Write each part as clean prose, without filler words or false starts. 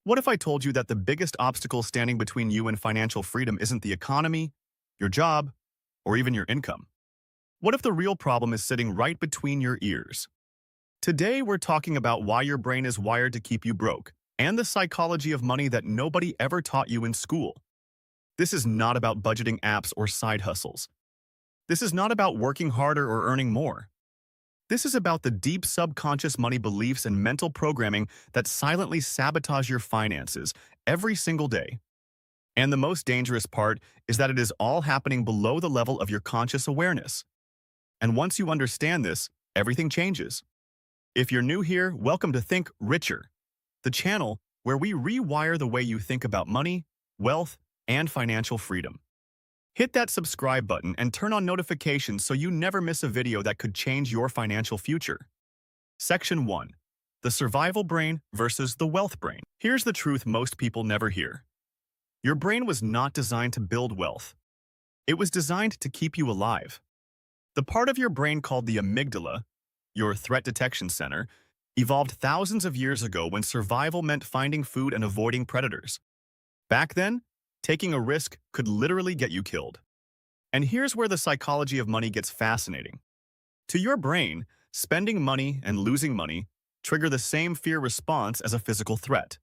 What if I told you that the biggest obstacle standing between you and financial freedom isn't the economy, your job, or even your income? What if the real problem is sitting right between your ears? Today, we're talking about why your brain is wired to keep you broke and the psychology of money that nobody ever taught you in school. This is not about budgeting apps or side hustles. This is not about working harder or earning more. This is about the deep subconscious money beliefs and mental programming that silently sabotage your finances every single day. And the most dangerous part is that it is all happening below the level of your conscious awareness. And once you understand this, everything changes. If you're new here, welcome to Think Richer, the channel where we rewire the way you think about money, wealth, and financial freedom. Hit that subscribe button and turn on notifications so you never miss a video that could change your financial future. Section 1. The survival brain versus the wealth brain. Here's the truth most people never hear. Your brain was not designed to build wealth. It was designed to keep you alive. The part of your brain called the amygdala, your threat detection center, evolved thousands of years ago when survival meant finding food and avoiding predators. Back then, taking a risk could literally get you killed. And here's where the psychology of money gets fascinating. To your brain, spending money and losing money trigger the same fear response as a physical threat.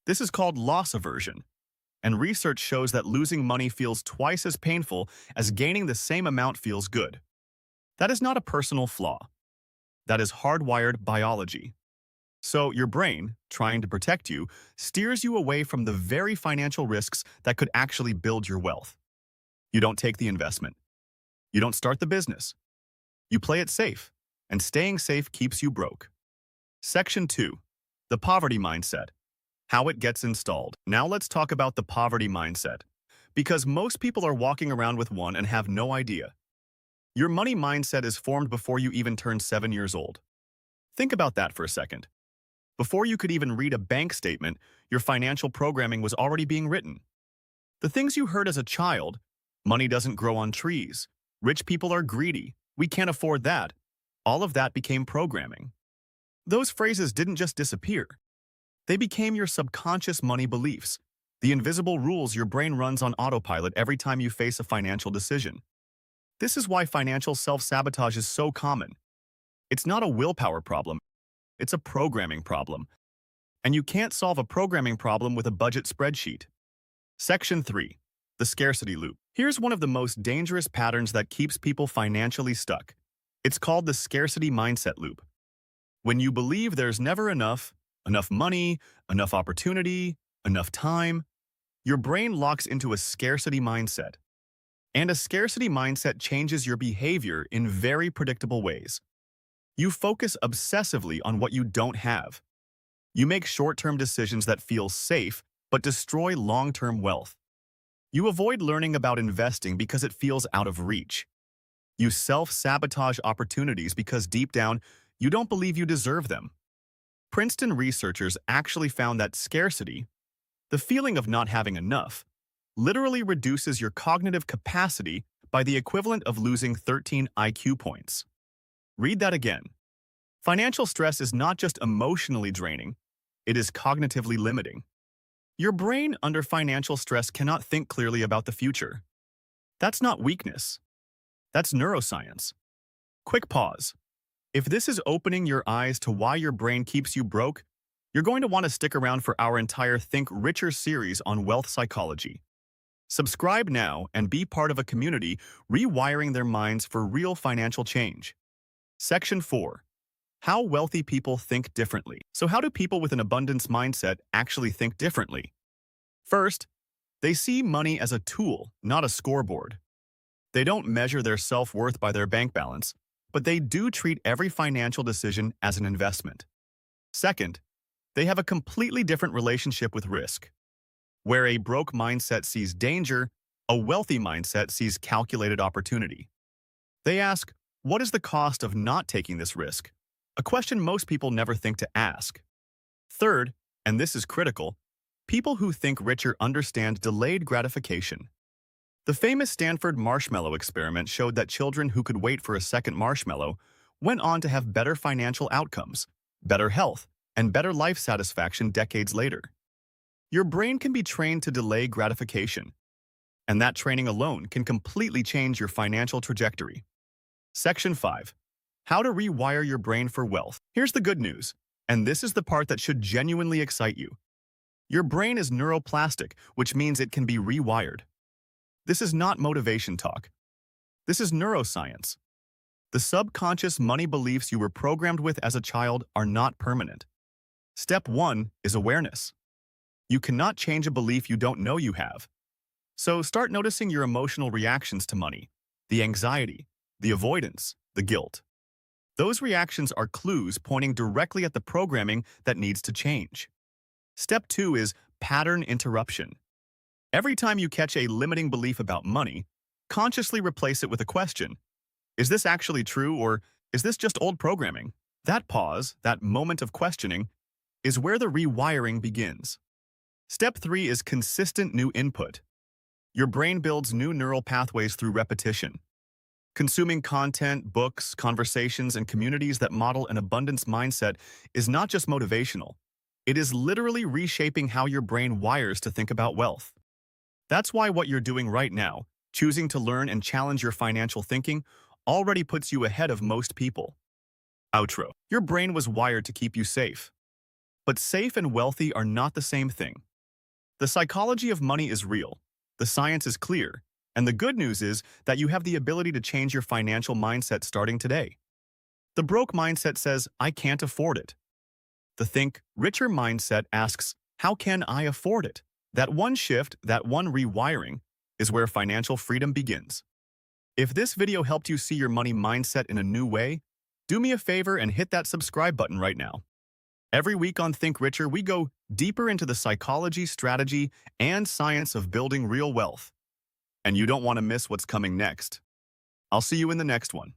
This is called loss aversion, and research shows that losing money feels twice as painful as gaining the same amount feels good. That is not a personal flaw. That is hardwired biology. So your brain, trying to protect you, steers you away from the very financial risks that could actually build your wealth. You don't take the investment. You don't start the business. You play it safe, and staying safe keeps you broke. Section 2. The poverty mindset. How it gets installed. Now let's talk about the poverty mindset, because most people are walking around with one and have no idea. Your money mindset is formed before you even turn 7 years old. Think about that for a second. Before you could even read a bank statement, your financial programming was already being written. The things you heard as a child, money doesn't grow on trees, rich people are greedy, we can't afford that, all of that became programming. Those phrases didn't just disappear. They became your subconscious money beliefs, the invisible rules your brain runs on autopilot every time you face a financial decision. This is why financial self-sabotage is so common. It's not a willpower problem. It's a programming problem. And you can't solve a programming problem with a budget spreadsheet. Section 3. The scarcity loop. Here's one of the most dangerous patterns that keeps people financially stuck. It's called the scarcity mindset loop. When you believe there's never enough money, enough opportunity, enough time, your brain locks into a scarcity mindset. And a scarcity mindset changes your behavior in very predictable ways. You focus obsessively on what you don't have. You make short-term decisions that feel safe but destroy long-term wealth. You avoid learning about investing because it feels out of reach. You self-sabotage opportunities because deep down, you don't believe you deserve them. Princeton researchers actually found that scarcity, the feeling of not having enough, literally reduces your cognitive capacity by the equivalent of losing 13 IQ points. Read that again. Financial stress is not just emotionally draining, it is cognitively limiting. Your brain under financial stress cannot think clearly about the future. That's not weakness. That's neuroscience. Quick pause. If this is opening your eyes to why your brain keeps you broke, you're going to want to stick around for our entire Think Richer series on wealth psychology. Subscribe now and be part of a community rewiring their minds for real financial change. Section 4. How wealthy people think differently. So how do people with an abundance mindset actually think differently? First, they see money as a tool, not a scoreboard. They don't measure their self-worth by their bank balance, but they do treat every financial decision as an investment. Second, they have a completely different relationship with risk. Where a broke mindset sees danger, a wealthy mindset sees calculated opportunity. They ask, what is the cost of not taking this risk? A question most people never think to ask. Third, and this is critical, people who think richer understand delayed gratification. The famous Stanford marshmallow experiment showed that children who could wait for a second marshmallow went on to have better financial outcomes, better health, and better life satisfaction decades later. Your brain can be trained to delay gratification, and that training alone can completely change your financial trajectory. Section 5. How to rewire your brain for wealth. Here's the good news, and this is the part that should genuinely excite you. Your brain is neuroplastic, which means it can be rewired. This is not motivation talk. This is neuroscience. The subconscious money beliefs you were programmed with as a child are not permanent. Step 1 is awareness. You cannot change a belief you don't know you have. So start noticing your emotional reactions to money, the anxiety, the avoidance, the guilt. Those reactions are clues pointing directly at the programming that needs to change. Step 2 is pattern interruption. Every time you catch a limiting belief about money, consciously replace it with a question. Is this actually true, or is this just old programming? That pause, that moment of questioning, is where the rewiring begins. Step 3 is consistent new input. Your brain builds new neural pathways through repetition. Consuming content, books, conversations, and communities that model an abundance mindset is not just motivational. It is literally reshaping how your brain wires to think about wealth. That's why what you're doing right now, choosing to learn and challenge your financial thinking, already puts you ahead of most people. Outro. Your brain was wired to keep you safe. But safe and wealthy are not the same thing. The psychology of money is real, the science is clear, and the good news is that you have the ability to change your financial mindset starting today. The broke mindset says, I can't afford it. The think richer mindset asks, how can I afford it? That one shift, that one rewiring, is where financial freedom begins. If this video helped you see your money mindset in a new way, do me a favor and hit that subscribe button right now. Every week on Think Richer, we go deeper into the psychology, strategy, and science of building real wealth. And you don't want to miss what's coming next. I'll see you in the next one.